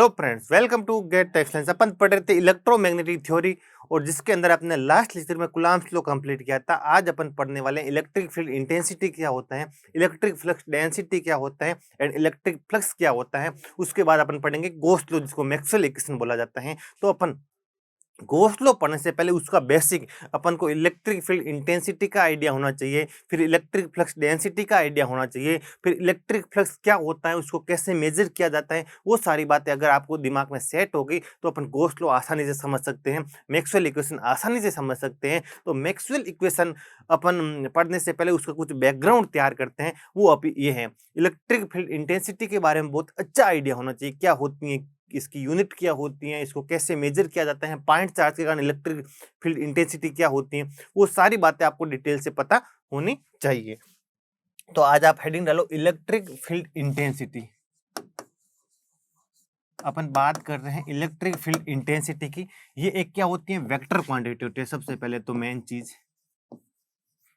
Hello friends, welcome to GATE texcellence. अपन पढ़ रहे थे इलेक्ट्रोमैग्नेटिक थ्योरी और जिसके अंदर अपने लास्ट लेक्चर में कूलम्ब्स लॉ कंप्लीट किया था। आज अपन पढ़ने वाले हैं इलेक्ट्रिक फील्ड इंटेंसिटी क्या होता है, इलेक्ट्रिक फ्लक्स डेंसिटी क्या होता है एंड इलेक्ट्रिक फ्लक्स क्या होता है। उसके बाद अपन पढ़ेंगे गॉस लॉ, जिसको मैक्सवेल इक्वेशन बोला जाता है। तो अपन गॉस लॉ पढ़ने से पहले उसका बेसिक अपन को इलेक्ट्रिक फील्ड इंटेंसिटी का आइडिया होना चाहिए, फिर इलेक्ट्रिक फ्लक्स डेंसिटी का आइडिया होना चाहिए, फिर इलेक्ट्रिक फ्लक्स क्या होता है, उसको कैसे मेजर किया जाता है। वो सारी बातें अगर आपको दिमाग में सेट हो गई तो अपन गॉस लॉ आसानी से समझ सकते हैं, मैक्सवेल इक्वेशन आसानी से समझ सकते हैं। तो मैक्सवेल इक्वेशन अपन पढ़ने से पहले उसका कुछ बैकग्राउंड तैयार करते हैं। वो अभी ये है, इलेक्ट्रिक फील्ड इंटेंसिटी के बारे में बहुत अच्छा आइडिया होना चाहिए, क्या होती है, इसकी यूनिट क्या होती है, इसको कैसे मेजर किया जाता है, पॉइंट चार्ज के कारण इलेक्ट्रिक फील्ड इंटेंसिटी क्या होती है, वो सारी बातें आपको डिटेल से पता होनी चाहिए। तो आज आप हेडिंग डालो इलेक्ट्रिक फील्ड इंटेंसिटी। अपन बात कर रहे हैं इलेक्ट्रिक फील्ड इंटेंसिटी की। ये एक क्या होती है, वेक्टर क्वांटिटी होती है। सबसे पहले तो मेन चीज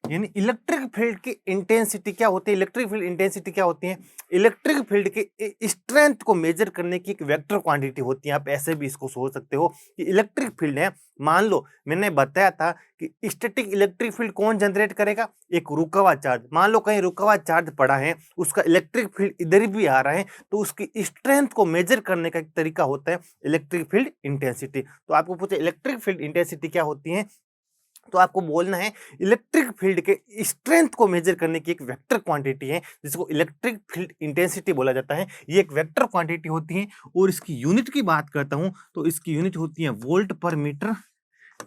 यानी इलेक्ट्रिक फील्ड की इंटेंसिटी क्या होती है। इलेक्ट्रिक फील्ड इंटेंसिटी क्या होती है, इलेक्ट्रिक फील्ड के स्ट्रेंथ को मेजर करने की एक वेक्टर क्वांटिटी होती है। आप ऐसे भी इसको सोच सकते हो कि इलेक्ट्रिक फील्ड है, मान लो मैंने बताया था कि स्टैटिक इलेक्ट्रिक फील्ड कौन जनरेट करेगा, एक रुका हुआ चार्ज। मान लो कहीं रुका हुआ चार्ज पड़ा है, उसका इलेक्ट्रिक फील्ड इधर भी आ रहा है, तो उसकी स्ट्रेंथ को मेजर करने का एक तरीका होता है इलेक्ट्रिक फील्ड इंटेंसिटी। तो आपको पूछे इलेक्ट्रिक फील्ड इंटेंसिटी क्या होती है, तो आपको बोलना है इलेक्ट्रिक फील्ड के स्ट्रेंथ को मेजर करने की एक वेक्टर क्वांटिटी है, जिसको इलेक्ट्रिक फील्ड इंटेंसिटी बोला जाता है। ये एक वेक्टर क्वांटिटी होती है और इसकी यूनिट की बात करता हूं तो इसकी यूनिट होती है वोल्ट पर मीटर,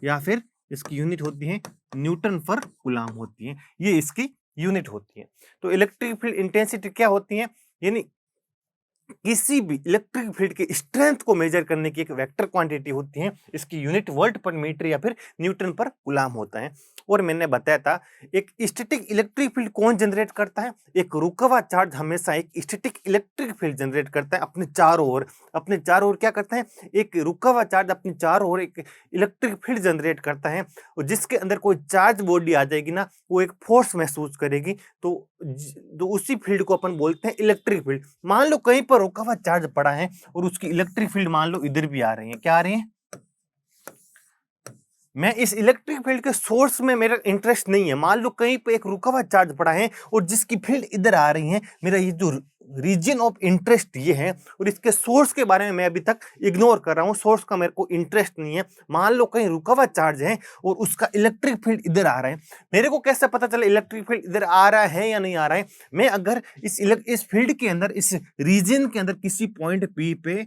या फिर इसकी यूनिट होती है न्यूटन पर कूलम होती है। ये इसकी यूनिट होती है। तो इलेक्ट्रिक फील्ड इंटेंसिटी क्या होती है, यानी किसी भी इलेक्ट्रिक फील्ड के स्ट्रेंथ को मेजर करने की एक वेक्टर क्वांटिटी होती है। इसकी यूनिट वोल्ट पर मीटर या फिर न्यूटन पर कूलम होता है। और मैंने बताया था एक स्टैटिक इलेक्ट्रिक फील्ड कौन जनरेट करता है, एक रुका हुआ चार्ज हमेशा एक स्टैटिक इलेक्ट्रिक फील्ड जनरेट करता है अपने चारों ओर। अपने चारों ओर क्या करता है, एक रुका हुआ चार्ज अपने चारों ओर एक इलेक्ट्रिक फील्ड जनरेट करता है, और जिसके अंदर कोई चार्ज बॉडी आ जाएगी ना, वो एक फोर्स महसूस करेगी। तो उसी फील्ड को अपन बोलते हैं इलेक्ट्रिक फील्ड। मान लो कहीं पर रुका हुआ चार्ज पड़ा है और उसकी इलेक्ट्रिक फील्ड मान लो इधर भी आ रही है, क्या आ रही है, मैं इस इलेक्ट्रिक फील्ड के सोर्स में मेरा इंटरेस्ट नहीं है। मान लो कहीं पे एक रुका हुआ चार्ज पड़ा है और जिसकी फील्ड इधर आ रही है, मेरा ये जो रीजन ऑफ इंटरेस्ट ये है, और इसके सोर्स के बारे में मैं अभी तक इग्नोर कर रहा हूं, सोर्स का मेरे को इंटरेस्ट नहीं है। मान लो कहीं रुका हुआ चार्ज है और उसका इलेक्ट्रिक फील्ड इधर आ रहा है, मेरे को कैसे पता चले इलेक्ट्रिक फील्ड इधर आ रहा है या नहीं आ रहा है। मैं अगर इस फील्ड के अंदर, इस रीजन के अंदर किसी पॉइंट पी पे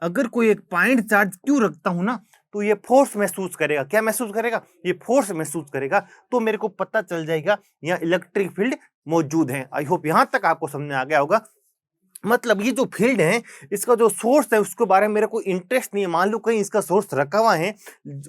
अगर कोई एक पॉइंट चार्ज क्यों रखता हूं ना, तो ये फोर्स महसूस करेगा। क्या महसूस करेगा, ये फोर्स महसूस करेगा। तो मेरे को पता चल जाएगा यहाँ इलेक्ट्रिक फील्ड मौजूद है। आई होप यहां तक आपको समझ में आ गया होगा। मतलब ये जो फील्ड है, इसका जो सोर्स है उसके बारे में मेरे को इंटरेस्ट नहीं है। मान लो कहीं इसका सोर्स रखा हुआ है,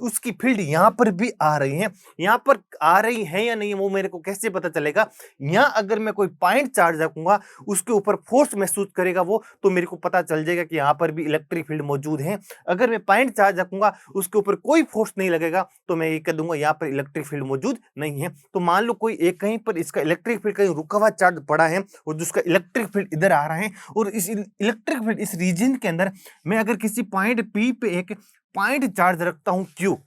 उसकी फील्ड यहाँ पर भी आ रही है, यहाँ पर आ रही है या नहीं, वो मेरे को कैसे पता चलेगा। यहाँ अगर मैं कोई पॉइंट चार्ज रखूंगा, उसके ऊपर फोर्स महसूस करेगा वो, तो मेरे को पता चल जाएगा कि यहाँ पर भी इलेक्ट्रिक फील्ड मौजूद है। अगर मैं पॉइंट चार्ज रखूंगा, उसके ऊपर कोई फोर्स नहीं लगेगा, तो मैं ये कह दूंगा यहाँ पर इलेक्ट्रिक फील्ड मौजूद नहीं है। तो मान लो कोई एक कहीं पर इसका इलेक्ट्रिक फील्ड कहीं रुका हुआ चार्ज पड़ा है और जिसका इलेक्ट्रिक फील्ड इधर आ रहा है, और इस इलेक्ट्रिक फील्ड इस रीजन के अंदर मैं अगर किसी पॉइंट पी पे एक पॉइंट चार्ज रखता हूं क्यू,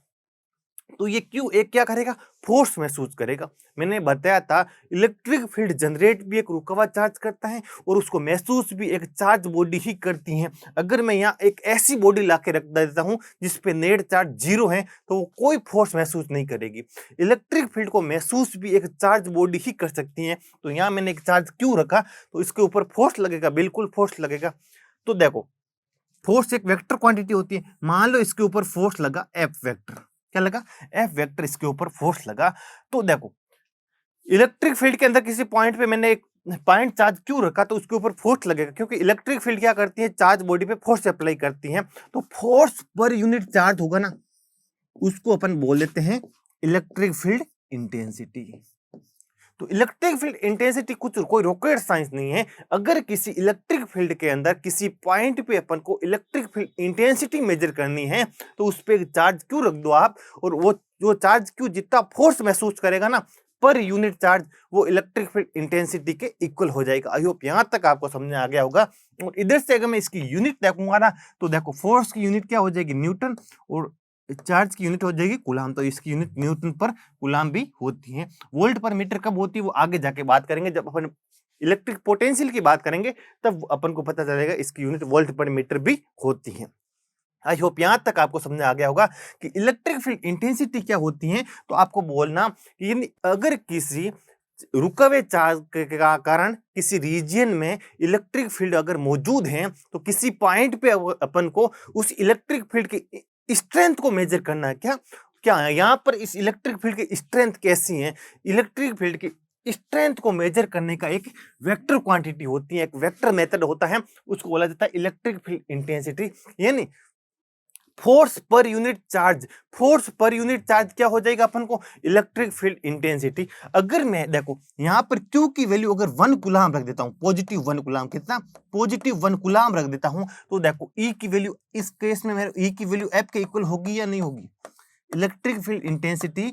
तो ये क्यू एक क्या करेगा, फोर्स महसूस करेगा। मैंने बताया था इलेक्ट्रिक फील्ड जनरेट भी एक रुका हुआ चार्ज करता है और उसको महसूस भी एक चार्ज बॉडी ही करती है। अगर मैं यहाँ एक ऐसी बॉडी लाके रख देता हूं जिसपे नेट चार्ज जीरो है, तो वो कोई फोर्स महसूस नहीं करेगी। इलेक्ट्रिक फील्ड को महसूस भी एक चार्ज बॉडी ही कर सकती है। तो यहाँ मैंने एक चार्ज क्यू रखा, तो इसके ऊपर फोर्स लगेगा, बिल्कुल फोर्स लगेगा। तो देखो, फोर्स एक वेक्टर क्वांटिटी होती है। मान लो इसके ऊपर फोर्स लगा एफ वेक्टर, क्या लगा, एफ वेक्टर, इसके ऊपर फोर्स लगा। तो देखो, इलेक्ट्रिक फील्ड के अंदर किसी पॉइंट पे मैंने एक पॉइंट चार्ज क्यों रखा, तो उसके ऊपर फोर्स लगेगा, क्योंकि इलेक्ट्रिक फील्ड क्या करती है, चार्ज बॉडी पे फोर्स अप्लाई करती है। तो फोर्स पर यूनिट चार्ज होगा ना, उसको अपन बोल देते हैं इलेक्ट्रिक फील्ड इंटेंसिटी। तो इलेक्ट्रिक फील्ड इंटेंसिटी कुछ कोई रॉकेट साइंस नहीं है। अगर किसी इलेक्ट्रिक फील्ड के अंदर किसी पॉइंट पे अपन को इलेक्ट्रिक फील्ड इंटेंसिटी मेजर करनी है, तो उस पे चार्ज क्यों रख दो आप, और वो जो चार्ज क्यों जितना फोर्स महसूस करेगा ना, पर यूनिट चार्ज वो इलेक्ट्रिक फील्ड इंटेंसिटी के इक्वल हो जाएगा। आई होप यहां तक आपको समझ में आ गया होगा। और इधर से अगर मैं इसकी यूनिट देखूंगा ना, तो देखो फोर्स की यूनिट क्या हो जाएगी, न्यूटन, और चार्ज की यूनिट हो जाएगी कूलाम। तो इसकी यूनिट न्यूटन पर कूलाम भी होती है। वोल्ट पर मीटर कब होती है वो आगे जाके बात करेंगे, जब अपन इलेक्ट्रिक पोटेंशियल की बात करेंगे तब अपन को पता चलेगा इसकी यूनिट वोल्ट पर मीटर भी होती है। आई होप यहां तक आपको समझ आ गया होगा कि इलेक्ट्रिक फील्ड इंटेंसिटी क्या होती है। तो आपको बोलना कि यानी अगर किसी रुका हुए चार्ज के कारण किसी रीजन में इलेक्ट्रिक फील्ड अगर मौजूद है, तो किसी पॉइंट पे अपन को उस इलेक्ट्रिक फील्ड की स्ट्रेंथ को मेजर करना है। क्या क्या है यहाँ पर इस इलेक्ट्रिक फील्ड की स्ट्रेंथ कैसी है, इलेक्ट्रिक फील्ड की स्ट्रेंथ को मेजर करने का एक वेक्टर क्वांटिटी होती है, एक वेक्टर मेथड होता है, उसको बोला जाता है इलेक्ट्रिक फील्ड इंटेंसिटी। यानी force per unit charge, force per unit charge क्या हो जाएगा अपन को, इलेक्ट्रिक फील्ड इंटेंसिटी। अगर मैं देखो यहां पर Q की वैल्यू अगर 1 कूलाम रख देता हूं, पॉजिटिव 1 कूलाम, कितना, पॉजिटिव 1 कूलाम रख देता हूं, तो देखो E की वैल्यू इस केस में मेरे E की वैल्यू F के इक्वल होगी या नहीं होगी। इलेक्ट्रिक फील्ड इंटेंसिटी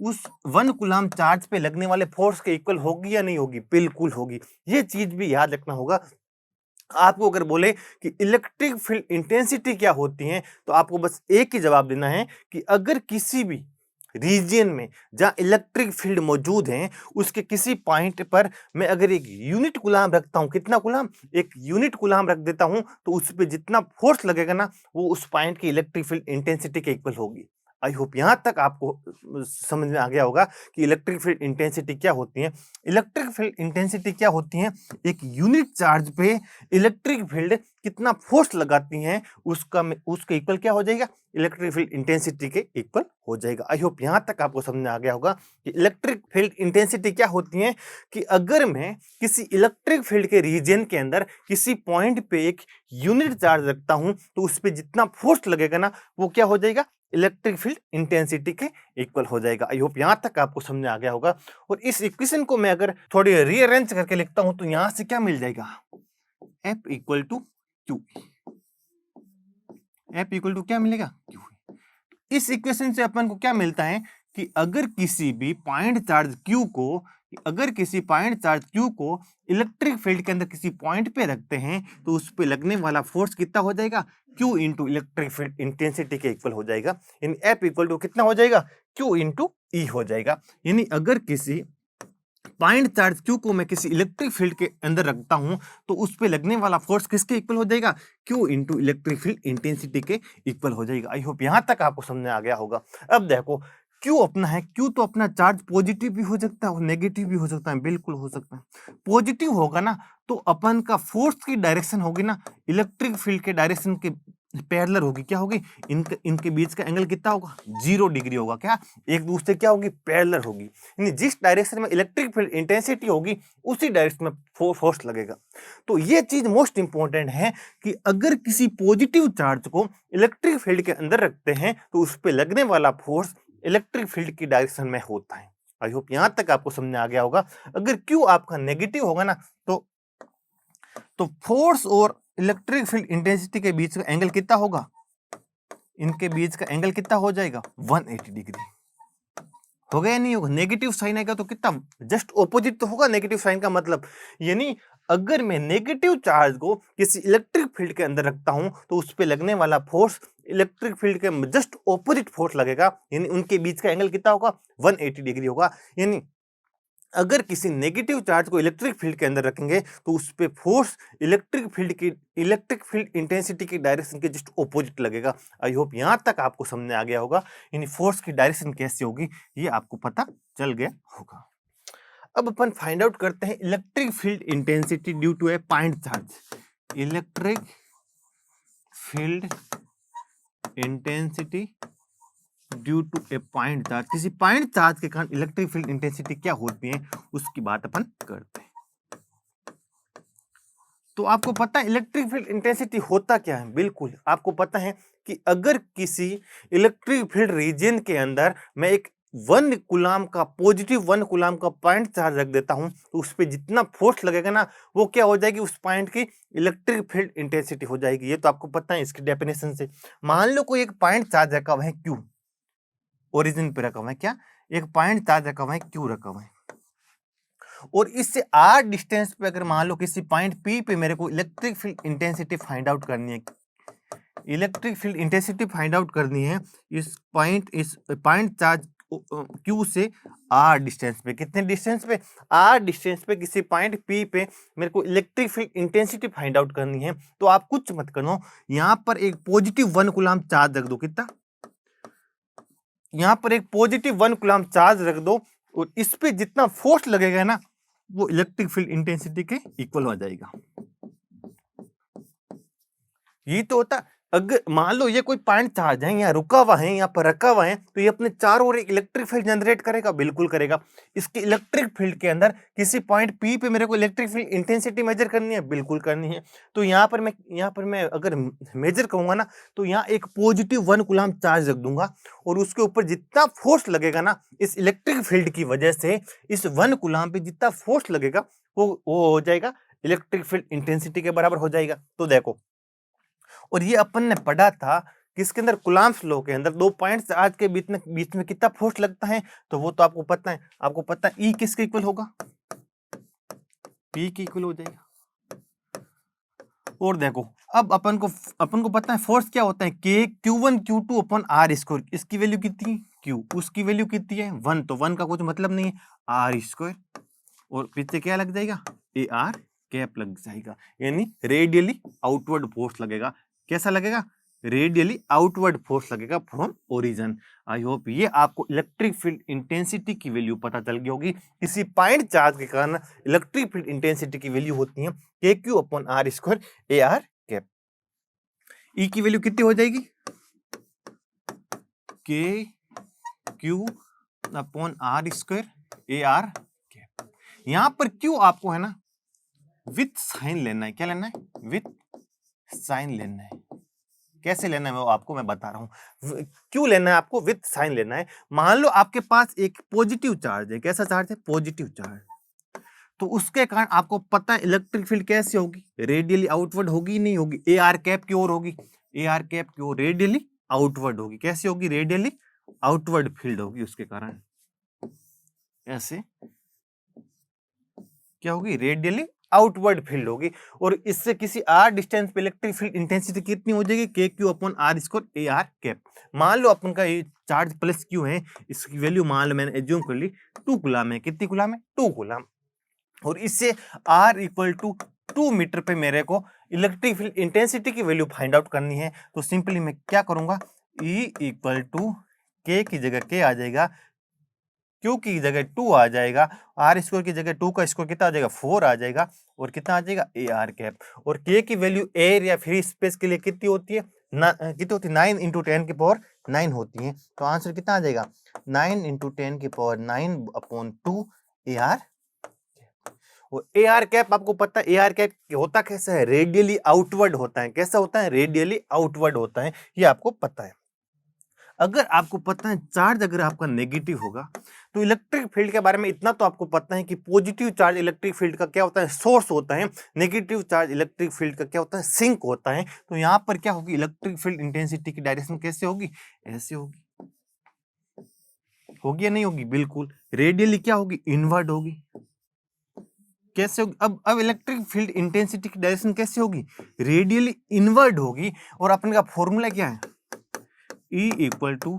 उस 1 कूलाम चार्ज पे लगने वाले फोर्स के इक्वल होगी या नहीं होगी, बिल्कुल होगी। ये चीज भी याद रखना होगा। आपको अगर बोले कि इलेक्ट्रिक फील्ड इंटेंसिटी क्या होती है, तो आपको बस एक ही जवाब देना है कि अगर किसी भी रीजन में जहां इलेक्ट्रिक फील्ड मौजूद है, उसके किसी पॉइंट पर मैं अगर एक यूनिट कूलाम रखता हूं, कितना कूलाम, एक यूनिट कूलाम रख देता हूं, तो उस पर जितना फोर्स लगेगा ना, वो उस पॉइंट की इलेक्ट्रिक फील्ड इंटेंसिटी के इक्वल होगी। आई होप यहां तक आपको समझ में आ गया होगा कि इलेक्ट्रिक फील्ड इंटेंसिटी क्या होती है। इलेक्ट्रिक फील्ड इंटेंसिटी क्या होती है, एक यूनिट चार्ज पे इलेक्ट्रिक फील्ड कितना फोर्स लगाती हैं उसके इक्वल क्या हो जाएगा, इलेक्ट्रिक फील्ड इंटेंसिटी के इक्वल हो जाएगा। आई होप यहां तक आपको समझ में आ गया होगा कि इलेक्ट्रिक फील्ड इंटेंसिटी क्या होती है, कि अगर मैं किसी इलेक्ट्रिक फील्ड के रीजन के अंदर किसी पॉइंट पे एक यूनिट चार्ज रखता हूं, तो उस पर जितना फोर्स लगेगा ना, वो क्या हो जाएगा, इलेक्ट्रिक फील्ड इंटेंसिटी के इक्वल हो जाएगा। आई होप यहां तक आपको समझ आ गया होगा। और इस इक्वेशन को मैं अगर थोड़ी रीअरेंज करके लिखता हूं, तो यहां से क्या मिल जाएगा, F equal to Q, F equal to क्या मिलेगा, Q। इस इक्वेशन से अपन को क्या मिलता है कि अगर किसी भी पॉइंट चार्ज Q को, अगर किसी पॉइंट चार्ज Q को इलेक्ट्रिक फील्ड के अंदर किसी पॉइंट पे रखते हैं, तो उस पे लगने वाला फोर्स कितना हो जाएगा, Q into electric field intensity के इक्वल हो जाएगा। यानी F इक्वल टू कितना हो जाएगा, Q इंटू E हो जाएगा। यानी अगर किसी पॉइंट चार्ज Q को मैं किसी इलेक्ट्रिक फील्ड के अंदर रखता हूं, तो उस पे लगने वाला फोर्स किसके इक्वल हो जाएगा, Q into electric field intensity के इक्वल हो जाएगा। आई होप यहां तक आपको समझ में आ गया होगा। अब देखो Q अपना है, Q तो अपना चार्ज पॉजिटिव भी हो सकता है और नेगेटिव भी हो सकता है, बिल्कुल हो सकता है। पॉजिटिव होगा ना, तो अपन का फोर्स की डायरेक्शन होगी ना, इलेक्ट्रिक फील्ड के डायरेक्शन के पैरेलल होगी। क्या होगी, इनके बीच का एंगल कितना होगा, 0 डिग्री होगा। क्या, एक दूसरे क्या होगी, पैरेलल होगी। यानी जिस डायरेक्शन में इलेक्ट्रिक फील्ड इंटेंसिटी होगी, उसी डायरेक्शन में फोर्स लगेगा। तो ये चीज मोस्ट इंपॉर्टेंट है कि अगर किसी पॉजिटिव चार्ज को इलेक्ट्रिक फील्ड के अंदर रखते हैं, तो उस पर लगने वाला फोर्स इलेक्ट्रिक फील्ड की डायरेक्शन में होता है। आई होप यहां तक आपको समझ आ गया होगा। अगर Q आपका नेगेटिव होगा ना, तो फोर्स और इलेक्ट्रिक फील्ड इंटेंसिटी के बीच का एंगल कितना होगा, इनके बीच का एंगल कितना हो जाएगा, 180 डिग्री होगा या नहीं होगा। नेगेटिव साइन आएगा तो कितना, जस्ट ऑपोजिट तो होगा नेगेटिव साइन का मतलब। यानी अगर मैं नेगेटिव चार्ज को किसी इलेक्ट्रिक फील्ड के अंदर रखता हूं, तो उस पे लगने वाला फोर्स इलेक्ट्रिक फील्ड के जस्ट ऑपोजिट फोर्स लगेगा। यानी उनके बीच का एंगल कितना होगा, 180 डिग्री होगा। यानी अगर किसी नेगेटिव चार्ज को इलेक्ट्रिक फील्ड के अंदर रखेंगे, तो उस पे फोर्स इलेक्ट्रिक फील्ड इंटेंसिटी की डायरेक्शन के जस्ट ऑपोजिट लगेगा। आई होप यहां तक आपको समझ में आ गया होगा। यानी फोर्स की डायरेक्शन कैसे होगी, ये आपको पता चल गया होगा। अब अपन फाइंड आउट करते हैं electric field intensity due to a point charge. Electric field intensity due to a point charge, किसी पॉइंट चार्ज के कारण इलेक्ट्रिक फील्ड इंटेंसिटी क्या होती है, उसकी बात अपन करते हैं। तो आपको पता है इलेक्ट्रिक फील्ड इंटेंसिटी होता क्या है, बिल्कुल आपको पता है कि अगर किसी इलेक्ट्रिक फील्ड रीजन के अंदर मैं एक 1 कूलाम का पॉजिटिव 1 कूलाम का पॉइंट चार्ज रख देता हूं, तो उस पर जितना फोर्स लगेगा ना, वो क्या हो जाएगी, उस पॉइंट की इलेक्ट्रिक फील्ड इंटेंसिटी हो जाएगी। ये तो आपको पता है इसकी डेफिनेशन से। मान लो कोई एक पॉइंट चार्ज रखा हुआ है Q, ओरिजिन पे रखा हुआ है क्या, एक पॉइंट चार्ज रखा हुआ है क्यू रखा हुआ है, और इससे आर डिस्टेंस पे अगर मान लो किसी पॉइंट पी पे मेरे को electric field intensity find out करनी है, electric field intensity find out करनी है इस पॉइंट चार्ज क्यू से आर डिस्टेंस पे, कितने डिस्टेंस पे, आर डिस्टेंस पे किसी पॉइंट पी पे मेरे को electric field intensity find out करनी है। तो आप कुछ मत करो, यहां पर एक पॉजिटिव 1 कूलम चार्ज रख दो, कितना, यहां पर एक पॉजिटिव 1 कूलम चार्ज रख दो, और इस पे जितना फोर्स लगेगा ना वो इलेक्ट्रिक फील्ड इंटेंसिटी के इक्वल हो जाएगा। ये तो होता, अगर मान लो ये कोई पॉइंट चार्ज है, यहाँ रुका हुआ है, यहाँ पर रखा हुआ है, तो ये अपने चारों ओर एक इलेक्ट्रिक फील्ड जनरेट करेगा, बिल्कुल करेगा। इसके इलेक्ट्रिक फील्ड के अंदर किसी पॉइंट पी पे मेरे को इलेक्ट्रिक फील्ड इंटेंसिटी मेजर करनी है, बिल्कुल करनी है। तो यहाँ पर मैं अगर मेजर करूंगा ना, तो यहाँ एक पॉजिटिव 1 कूलम चार्ज रख दूंगा, और उसके ऊपर जितना फोर्स लगेगा ना इस इलेक्ट्रिक फील्ड की वजह से, इस 1 कूलम पे जितना फोर्स लगेगा वो हो जाएगा इलेक्ट्रिक फील्ड इंटेंसिटी के बराबर हो जाएगा। तो देखो, और ये अपन ने पढ़ा था किसके अंदर, कूलम्ब्स लॉ के अंदर, 2 पॉइंट्स चार्ज के बीच में कितना फोर्स लगता है, तो वो तो आपको पता है, ई किसके इक्वल होगा, पी के इक्वल हो जाएगा। और देखो अब अपन को पता है फोर्स क्या होता है, के Q1 Q2 upon are square, इसकी वैल्यू कितनी, Q, उसकी वैल्यू कितनी है 1, तो 1 का कुछ मतलब नहीं है, आर स्क्वायर, और पीछे क्या लग जाएगा, ए आर कैप लग जाएगा, यानी रेडियली आउटवर्ड फोर्स लगेगा। कैसा लगेगा, रेडियली आउटवर्ड फोर्स लगेगा फ्रॉम ओरिजिन। आई होप ये आपको इलेक्ट्रिक फील्ड इंटेंसिटी की वैल्यू पता चल गई होगी। किसी पॉइंट चार्ज के कारण इलेक्ट्रिक फील्ड इंटेंसिटी की वैल्यू होती है k Q upon are square A R cap. E की वैल्यू कितनी हो जाएगी, के Q upon are square A R cap. यहां पर क्यू आपको है ना विथ साइन लेना है, क्या लेना है, विथ साइन लेना है। कैसे लेना है वो आपको मैं बता रहा हूं, क्यों लेना है आपको, विथ साइन लेना है। मान लो आपके पास एक पॉजिटिव चार्ज है, कैसा चार्ज है, पॉजिटिव चार्ज, तो उसके कारण आपको पता है इलेक्ट्रिक फील्ड कैसे होगी, रेडियली आउटवर्ड होगी, नहीं होगी, ए आर कैप की ओर होगी, ए आर कैप की ओर रेडियली आउटवर्ड होगी। कैसे होगी, रेडियली आउटवर्ड फील्ड होगी, उसके कारण ऐसे क्या होगी, रेडियली आउटवर्ड फील्ड होगी, और इससे किसी आर डिस्टेंस पे इलेक्ट्रिक फील्ड इंटेंसिटी कितनी हो जाएगी, के Q upon are square A R cap. मान लो अपन का ये चार्ज प्लस क्यू है, इसकी वैल्यू मान लो मैंने एज्यूम कर ली 2 कूलम है, कितनी कूलम है, 2 कूलम, और इससे आर इक्वल टू 2 मीटर पे मेरे को इलेक्ट्रिक फील्ड इंटेंसिटी की वैल्यू फाइंड आउट करनी है। तो सिंपली मैं क्या करूंगा, ई इक्वल टू के की जगह के आ जाएगा, क्यू की जगह 2 आ जाएगा, आर स्क्वायर की जगह 2 का स्क्वायर कितना आ जाएगा, 4 आ जाएगा, और कितना आ जाएगा, ए आर कैप। और के की वैल्यू एयर या फ्री स्पेस के लिए कितनी होती है, कितनी होती है, 9 इंटू 10 की पावर 9 होती है। तो आंसर कितना आ जाएगा, 9 इंटू 10 की पावर 9 अपॉन 2 ए आर। और ए आर कैप आपको पता है, ए आर कैप होता कैसा है, रेडियली आउटवर्ड होता है। कैसा होता है, रेडियली आउटवर्ड होता है, ये आपको पता है। अगर आपको पता है चार्ज अगर आपका नेगेटिव होगा, तो इलेक्ट्रिक फील्ड के बारे में इतना तो आपको पता है कि पॉजिटिव चार्ज इलेक्ट्रिक फील्ड का क्या होता है, सोर्स होता है, नेगेटिव चार्ज इलेक्ट्रिक फील्ड का क्या होता है, सिंक होता है। तो यहाँ पर क्या होगी, इलेक्ट्रिक फील्ड इंटेंसिटी की डायरेक्शन कैसे होगी, ऐसे होगी, होगी या नहीं होगी, बिल्कुल रेडियली क्या होगी, इनवर्ड होगी। कैसे होगी, अब इलेक्ट्रिक फील्ड इंटेंसिटी की डायरेक्शन कैसे होगी, रेडियली इनवर्ड होगी। और अपने का फॉर्मूला क्या है, E equal to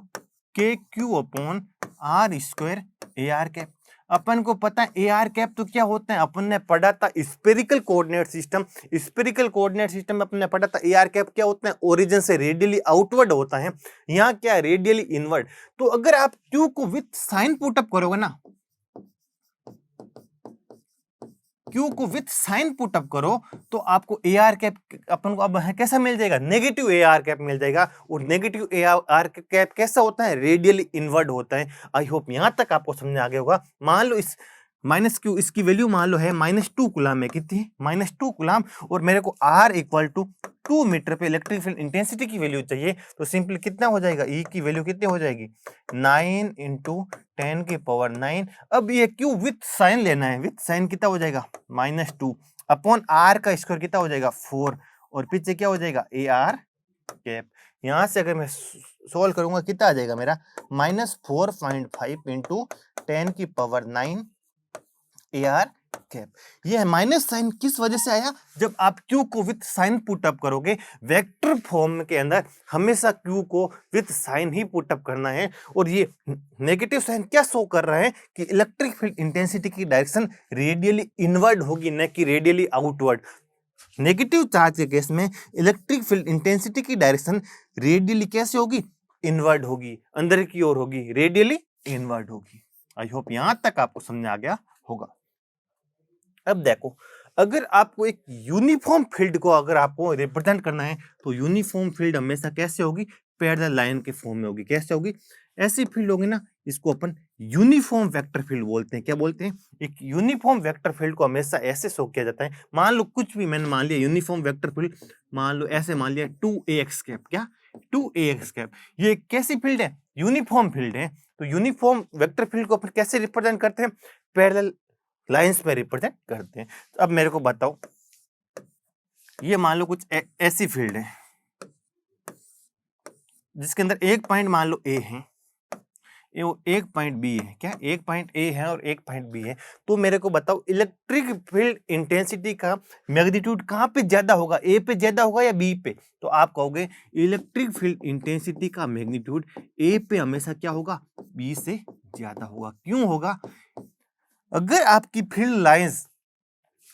k Q upon are square A R cap. अपन को पता है ए आर कैप तो क्या होता है, अपन ने पढ़ा था spherical coordinate system, spherical coordinate system में अपन ने पढ़ा था ए आर कैप क्या होता है, ओरिजिन से रेडियली आउटवर्ड होता है, यहाँ क्या है, रेडियली इनवर्ड। तो अगर आप क्यू को विथ साइन पुटअप करोगे ना, क्यू को विथ साइन पुट अप करो, तो आपको ए आर कैप अपन को अब कैसा मिल जाएगा, नेगेटिव ए आर कैप मिल जाएगा। और नेगेटिव ए आर कैप कैसा होता है, रेडियली इनवर्ड होता है। आई होप यहां तक आपको समझ आ गया होगा। मान लो इस माइनस क्यू, इसकी वैल्यू मान लो है -2 कूलम में, कितनी है, -2 कूलम, और मेरे को आर इक्वल टू 2 मीटर पे इलेक्ट्रिक फील्ड इंटेंसिटी की वैल्यू चाहिए। तो सिंपली कितना हो जाएगा, ई की वैल्यू कितनी हो जाएगी, 9 इंटू 10 की पावर 9। अब ये क्यू विथ साइन लेना है, विथ साइन कितना हो जाएगा, -2 अपॉन आर का स्क्वायर कितना हो जाएगा, 4, और पीछे क्या हो जाएगा, ए आर कैप। यहां से अगर मैं सोल्व करूंगा कितना आ जाएगा मेरा, -4.5 इंटू 10⁹ AR कैप। ये है माइनस साइन किस वजह से आया, जब आप Q को विथ साइन पुट अप करोगे वेक्टर फॉर्म के अंदर हमेशा Q को विथ साइन ही पुट अप करना है। और ये नेगेटिव साइन क्या शो कर रहा है कि इलेक्ट्रिक फील्ड इंटेंसिटी की डायरेक्शन रेडियली इनवर्ड होगी, न कि रेडियली आउटवर्ड। नेगेटिव चार्ज के केस में इलेक्ट्रिक फील्ड इंटेंसिटी की डायरेक्शन रेडियली कैसे होगी, इनवर्ड होगी, अंदर की ओर होगी, रेडियली इनवर्ड होगी। आई होप यहां तक आपको समझ आ गया होगा। अब देखो, अगर आपको एक यूनिफॉर्म फील्ड को अगर आपको रिप्रेजेंट करना है तो यूनिफॉर्म फील्ड हमेशा कैसे होगी, पैरेलल लाइन के फॉर्म में होगी। कैसे होगी, ऐसी फील्ड होगी ना, इसको अपन यूनिफॉर्म वेक्टर फील्ड बोलते हैं। क्या बोलते हैं, एक यूनिफॉर्म वेक्टर फील्ड को हमेशा ऐसे शो किया जाता है। मान लो कुछ भी मैंने मान लिया यूनिफॉर्म वेक्टर फील्ड, मान लो ऐसे मान लिया 2ax कैप। क्या 2ax कैप, ये कैसी फील्ड है, यूनिफॉर्म फील्ड है। तो यूनिफॉर्म वेक्टर फील्ड को अपन कैसे रिप्रेजेंट करते हैं, पैरेलल लाइंस में रिप्रेजेंट करते हैं। अब मेरे को बताओ, ये मान लो कुछ ऐसी फील्ड है जिसके अंदर एक पॉइंट मान लो ए है, एक पॉइंट बी है। क्या, एक पॉइंट ए है और एक पॉइंट बी है। तो मेरे को बताओ इलेक्ट्रिक फील्ड इंटेंसिटी का मैग्नीट्यूड कहाँ पे ज्यादा होगा, ए पे ज्यादा होगा या बी पे। तो आप कहोगे इलेक्ट्रिक फील्ड इंटेंसिटी का मैग्नीट्यूड ए पे हमेशा क्या होगा, बी से ज्यादा होगा। क्यों होगा, अगर आपकी फील्ड लाइंस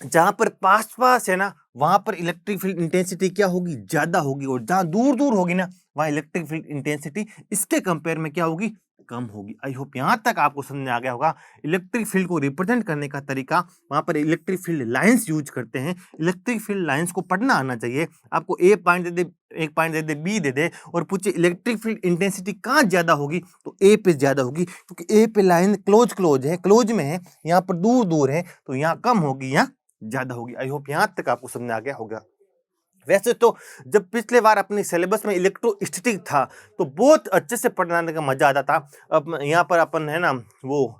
जहां पर पास पास है ना, वहां पर इलेक्ट्रिक फील्ड इंटेंसिटी क्या होगी, ज्यादा होगी। और जहां दूर दूर होगी ना, वहां इलेक्ट्रिक फील्ड इंटेंसिटी इसके कंपेयर में क्या होगी, कम होगी। आई होप यहां तक आपको समझ में आ गया होगा। इलेक्ट्रिक फील्ड को रिप्रेजेंट करने का तरीका, वहां पर इलेक्ट्रिक फील्ड लाइंस यूज करते हैं। इलेक्ट्रिक फील्ड लाइंस को पढ़ना आना चाहिए। आपको ए पॉइंट दे दे, एक पॉइंट दे दे, बी दे दे और पूछे इलेक्ट्रिक फील्ड इंटेंसिटी कहाँ ज्यादा होगी, तो ए पे ज्यादा होगी, क्योंकि ए पे लाइन क्लोज क्लोज है, क्लोज में है, यहाँ पर दूर दूर है, तो यहाँ कम होगी, यहाँ ज्यादा होगी। आई होप यहां तक आपको समझ आ गया होगा। वैसे तो जब पिछले बार अपने सिलेबस में इलेक्ट्रोस्टैटिक था तो बहुत अच्छे से पढ़ाने का मजा आता था। अब यहाँ पर अपन है ना, वो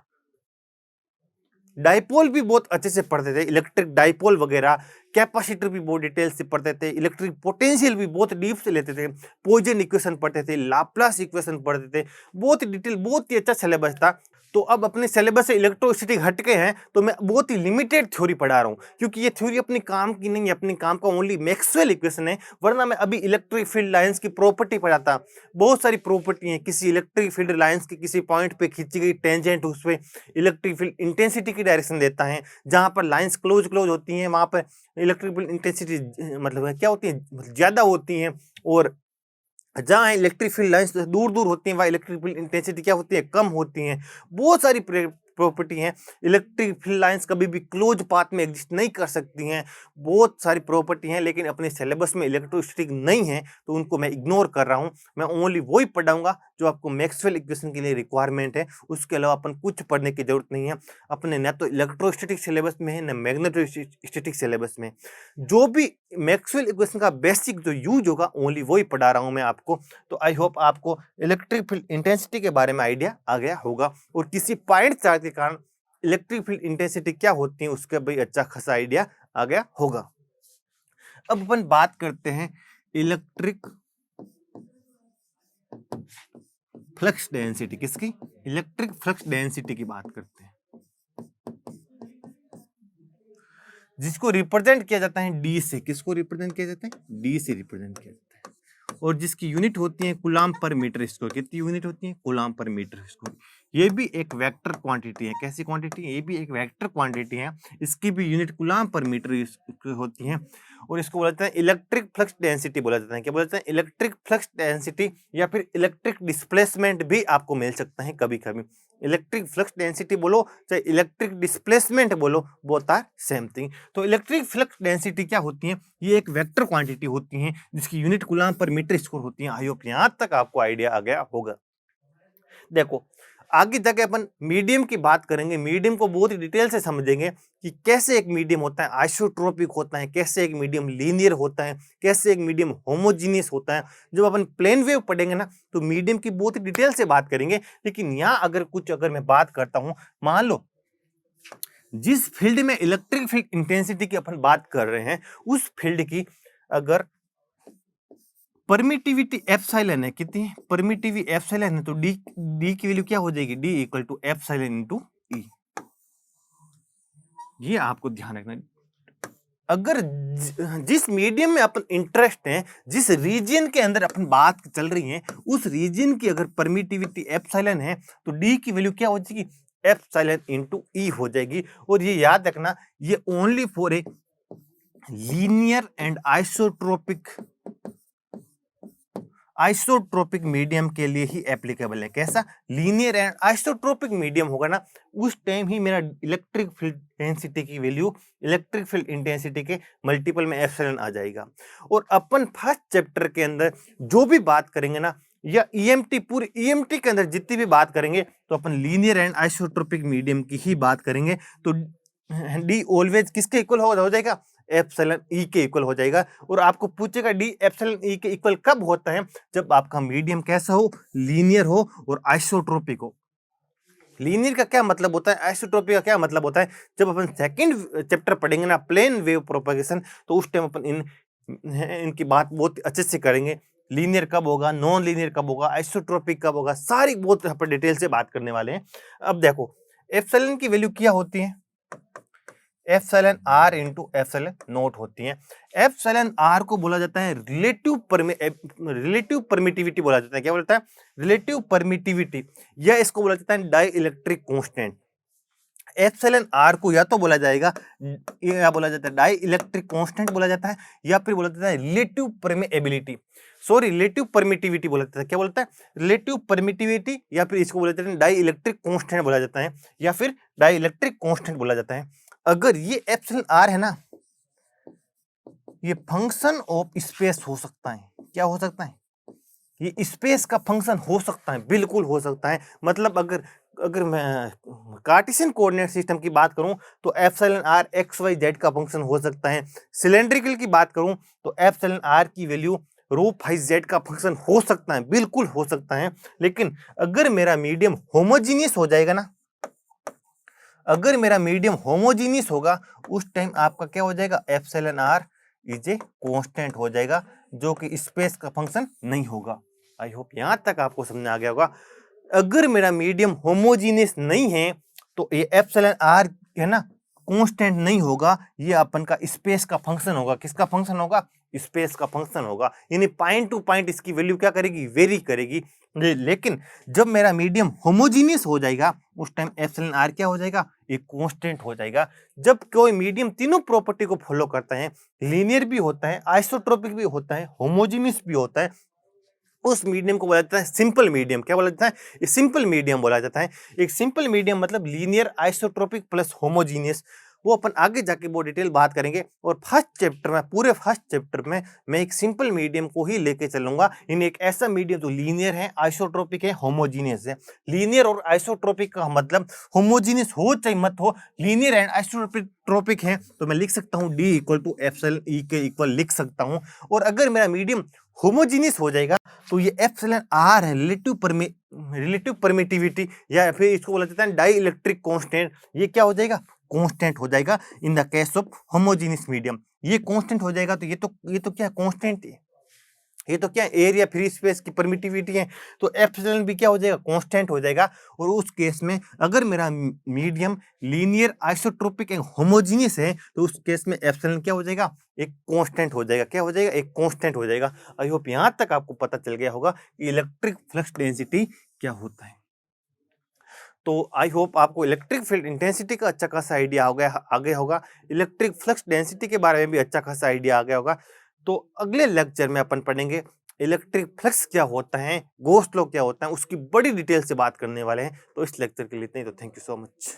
डाइपोल भी बहुत अच्छे से पढ़ते थे, इलेक्ट्रिक डाइपोल वगैरह, कैपेसिटर भी बहुत डिटेल से पढ़ते थे, इलेक्ट्रिक पोटेंशियल भी बहुत डीप से लेते थे, पॉइजन इक्वेशन पढ़ते थे, लाप्लास इक्वेशन पढ़ते थे, बहुत ही डिटेल, बहुत ही अच्छा सिलेबस था। तो अब अपने सिलेबस से इलेक्ट्रोस्टैटिक हट के हैं तो मैं बहुत ही लिमिटेड थ्योरी पढ़ा रहा हूँ, क्योंकि ये थ्योरी अपनी काम की नहीं है, अपनी काम का ओनली मैक्सवेल इक्वेशन है। वरना मैं अभी इलेक्ट्रिक फील्ड लाइंस की प्रॉपर्टी पढ़ाता। बहुत सारी प्रॉपर्टी है, किसी इलेक्ट्रिक फील्ड लाइंस की किसी पॉइंट पे खींची गई टेंजेंट उस पे इलेक्ट्रिक फील्ड इंटेंसिटी की डायरेक्शन देता है। जहां पर लाइंस क्लोज क्लोज होती हैं वहां पर इलेक्ट्रिक फील्ड इंटेंसिटी मतलब क्या होती है, ज्यादा होती है। और जहां इलेक्ट्रिक फील्ड लाइंस दूर दूर होती हैं वहां इलेक्ट्रिक फील्ड इंटेंसिटी क्या होती है, कम होती हैं। बहुत सारी प्रॉपर्टी हैं। इलेक्ट्रिक फील्ड लाइंस कभी भी क्लोज पाथ में एग्जिस्ट नहीं कर सकती हैं। बहुत सारी प्रॉपर्टी हैं, लेकिन अपने सिलेबस में इलेक्ट्रोस्टैटिक नहीं है तो उनको मैं इग्नोर कर रहा हूं। मैं ओनली वही पढ़ाऊंगा जो आपको मैक्सवेल इक्वेशन के लिए रिक्वायरमेंट है। उसके अलावा अपन कुछ पढ़ने की जरूरत नहीं है। अपने न तो इलेक्ट्रोस्टैटिक सिलेबस में है, न मैग्नेटोस्टैटिक सिलेबस में। जो भी मैक्सवेल इक्वेशन का बेसिक जो यूज होगा ओनली वही पढ़ा रहा हूं मैं आपको। तो आई होप आपको इलेक्ट्रिक फील्ड इंटेंसिटी के बारे में आइडिया आ गया होगा, और किसी पॉइंट चार्ज के कारण इलेक्ट्रिक फील्ड इंटेंसिटी क्या होती है उसका भी अच्छा खासा आइडिया आ गया होगा। अब अपन बात करते हैं इलेक्ट्रिक फ्लक्स डेंसिटी। किसकी, इलेक्ट्रिक फ्लक्स डेंसिटी की बात करते हैं, जिसको रिप्रेजेंट किया जाता है डी से। किसको रिप्रेजेंट किया जाता है, डी से रिप्रेजेंट किया जाता है। और जिसकी यूनिट होती है कूलाम पर मीटर स्क्वायर। कितनी यूनिट होती है, कूलाम पर मीटर स्क्वायर। ये भी एक वेक्टर क्वांटिटी है। कैसी क्वांटिटी है, ये भी एक वेक्टर क्वांटिटी है। इसकी भी यूनिट कूलाम पर मीटर होती है। और इसको बोला जाता है इलेक्ट्रिक फ्लक्स डेंसिटी बोला जाता है। क्या बोला जाता है, इलेक्ट्रिक फ्लक्स डेंसिटी, या फिर इलेक्ट्रिक डिस्प्लेसमेंट भी आपको मिल सकता है कभी कभी। इलेक्ट्रिक फ्लक्स डेंसिटी बोलो चाहे इलेक्ट्रिक डिस्प्लेसमेंट बोलो, बोथ आर सेम थिंग। तो इलेक्ट्रिक फ्लक्स डेंसिटी क्या होती है, ये एक वेक्टर क्वांटिटी होती है जिसकी यूनिट कूलाम पर मीटर स्क्वायर होती है। आई होप यहां तक आपको आइडिया आ गया होगा। देखो आगे जाके अपन मीडियम की बात करेंगे। मीडियम को बहुत ही डिटेल से समझेंगे कि कैसे एक मीडियम होता है आइसोट्रोपिक होता है, कैसे एक मीडियम लीनियर होता है, कैसे एक मीडियम होमोजीनियस होता है। जब अपन प्लेन वेव पढ़ेंगे ना तो मीडियम की बहुत ही डिटेल से बात करेंगे। लेकिन यहाँ अगर मैं बात करता हूं, मान लो जिस फील्ड में इलेक्ट्रिक फील्ड इंटेंसिटी की अपन बात कर रहे हैं उस फील्ड की अगर परमिटिविटी एप्सिलॉन है, कितनी है परमिटिविटी एप्सिलॉन है, तो डी डी की वैल्यू क्या हो जाएगी, D equal to epsilon into E. ये आपको ध्यान रखना है। अगर जिस मीडियम में अपन इंटरेस्ट है, जिस रीजन के अंदर अपन बात चल रही है, उस रीजन की अगर परमिटिविटी एप्सिलॉन है तो डी की वैल्यू क्या हो जाएगी, एप्सिलॉन इनटू ई हो जाएगी। और ये याद रखना, ये only for a linear and isotropic medium के लिए ही एप्लीकेबल है। कैसा, लीनियर एंड आइसोट्रोपिक मीडियम होगा ना, उस टाइम ही मेरा इलेक्ट्रिक फील्ड इंटेंसिटी की वैल्यू इलेक्ट्रिक फील्ड इंटेंसिटी के मल्टीपल में एप्सिलॉन आ जाएगा। और अपन फर्स्ट चैप्टर के अंदर जो भी बात करेंगे ना, या ईएमटी, पूरी ईएमटी के अंदर जितनी भी बात करेंगे, तो अपन लीनियर एंड आइसोट्रोपिक मीडियम की ही बात करेंगे। तो डी ऑलवेज किसके इक्वल हो जाएगा, एप्सिलॉन ई के इक्वल हो जाएगा। और आपको पूछेगा डी एप्सिलॉन ई के इक्वल कब होता है, जब आपका मीडियम कैसा हो, लीनियर हो और आइसोट्रोपिक हो। लीनियर का क्या मतलब होता है, आइसोट्रोपिक का क्या मतलब होता है, जब अपन सेकंड चैप्टर पढ़ेंगे ना, प्लेन वेव प्रोपगेशन, तो उस टाइम अपन इनकी बात बहुत अच्छे से करेंगे। लीनियर कब होगा, नॉन लीनियर कब होगा, आइसोट्रोपिक कब होगा, सारी बहुत यहाँ पर डिटेल से बात करने वाले हैं। अब देखो एप्सिलॉन की वैल्यू क्या होती है, epsilon R into epsilon naught होती है। एप्सिलॉन आर को बोला जाता है रिलेटिव परमिटिविटी बोला जाता है। क्या बोलता है, रिलेटिव परमिटिविटी, या इसको बोला जाता है dielectric constant. Epsilon R को या तो बोला जाएगा, या बोला जाता है डाई इलेक्ट्रिक कॉन्स्टेंट बोला जाता है, या फिर बोला जाता है relative permeability, sorry relative permittivity बोला जाता है। क्या बोलता है, रिलेटिव परमिटिविटी, या फिर इसको बोला जाता है डाई इलेक्ट्रिक कॉन्स्टेंट बोला जाता है, या फिर डाई इलेक्ट्रिक कॉन्स्टेंट बोला जाता है। अगर ये एप्सिलॉन आर है ना, ये फंक्शन ऑफ स्पेस हो सकता है। क्या हो सकता है, ये स्पेस का फंक्शन हो सकता है, बिल्कुल हो सकता है। मतलब अगर मैं कार्टेशियन कोऑर्डिनेट सिस्टम की बात करूं, तो epsilon R X Y Z का फंक्शन हो सकता है। सिलेंड्रिकल की बात करूं, तो एप्सिलॉन आर की वैल्यू रो फाई जेड का फंक्शन हो सकता है, बिल्कुल हो सकता है। लेकिन अगर मेरा मीडियम होमोजीनियस हो जाएगा ना, अगर मेरा मीडियम होमोजीनियस होगा, उस टाइम आपका क्या हो जाएगा, epsilon R is a constant हो जाएगा, जो कि स्पेस का फंक्शन नहीं होगा। आई होप यहां तक आपको समझ आ गया होगा। अगर मेरा मीडियम होमोजीनियस नहीं है, तो ये एप्सिलॉन आर है ना, कांस्टेंट नहीं होगा, ये अपन का स्पेस का फंक्शन होगा। किसका फंक्शन होगा, स्पेस का फंक्शन होगा। यानी पॉइंट टू पॉइंट इसकी वैल्यू क्या करेगी, वेरी करेगी। लेकिन जब मेरा मीडियम होमोजीनियस हो जाएगा, उस टाइम एप्सिलॉन आर क्या हो जाएगा, एक कांस्टेंट हो जाएगा। जब कोई मीडियम तीनों प्रॉपर्टी को फॉलो करता है, लीनियर भी होता है, आइसोट्रोपिक भी होता है, होमोजीनियस भी होता है, उस मीडियम को बोला जाता है सिंपल मीडियम। क्या बोला जाता है, सिंपल मीडियम बोला जाता है। एक सिंपल मीडियम मतलब लीनियर, आइसोट्रोपिक प्लस होमोजीनियस। वो अपन आगे जाके बहुत डिटेल बात करेंगे। और फर्स्ट चैप्टर में, पूरे फर्स्ट चैप्टर में मैं एक सिंपल मीडियम को ही लेके चलूंगा। इन एक ऐसा मीडियम जो लीनियर है, आइसोट्रोपिक है, होमोजीनियस है। लीनियर और आइसोट्रोपिक का मतलब होमोजीनियस हो चाहे मत हो, लीनियर एंड आइसोट्रोपिक है, तो मैं लिख सकता हूँ डी इक्वल टू एप्सिलॉन ई के इक्वल लिख सकता हूँ। और अगर मेरा मीडियम होमोजीनियस हो जाएगा, तो ये एप्सिलॉन आर है रिलेटिव परमिटिविटी, या फिर इसको बोला जाता है डाई इलेक्ट्रिक कांस्टेंट, ये क्या हो जाएगा, कांस्टेंट हो जाएगा in the case of homogeneous medium. ये कांस्टेंट हो जाएगा, तो ये तो क्या कांस्टेंट है, ये तो क्या एरिया फ्री स्पेस की परमिटिविटी है, तो एप्सिलॉन भी क्या हो जाएगा, कांस्टेंट हो जाएगा। और उस केस में अगर मेरा medium linear, isotropic and homogeneous है, तो उस केस में एप्सिलॉन क्या हो जाएगा, एक कांस्टेंट हो जाएगा। क्या हो जाएगा, एक कांस्टेंट हो जाएगा। आई होप यहां तक आपको पता चल गया होगा कि इलेक्ट्रिक फ्लक्स डेंसिटी क्या होता है। तो आई होप आपको इलेक्ट्रिक फील्ड इंटेंसिटी का अच्छा खासा आइडिया आ गया होगा, इलेक्ट्रिक फ्लक्स डेंसिटी के बारे में भी अच्छा खासा आइडिया आ गया होगा। तो अगले लेक्चर में अपन पढ़ेंगे इलेक्ट्रिक फ्लक्स क्या होता है, गॉस लॉ क्या होता है, उसकी बड़ी डिटेल से बात करने वाले हैं। तो इस लेक्चर के लिए इतना ही। तो थैंक यू सो मच।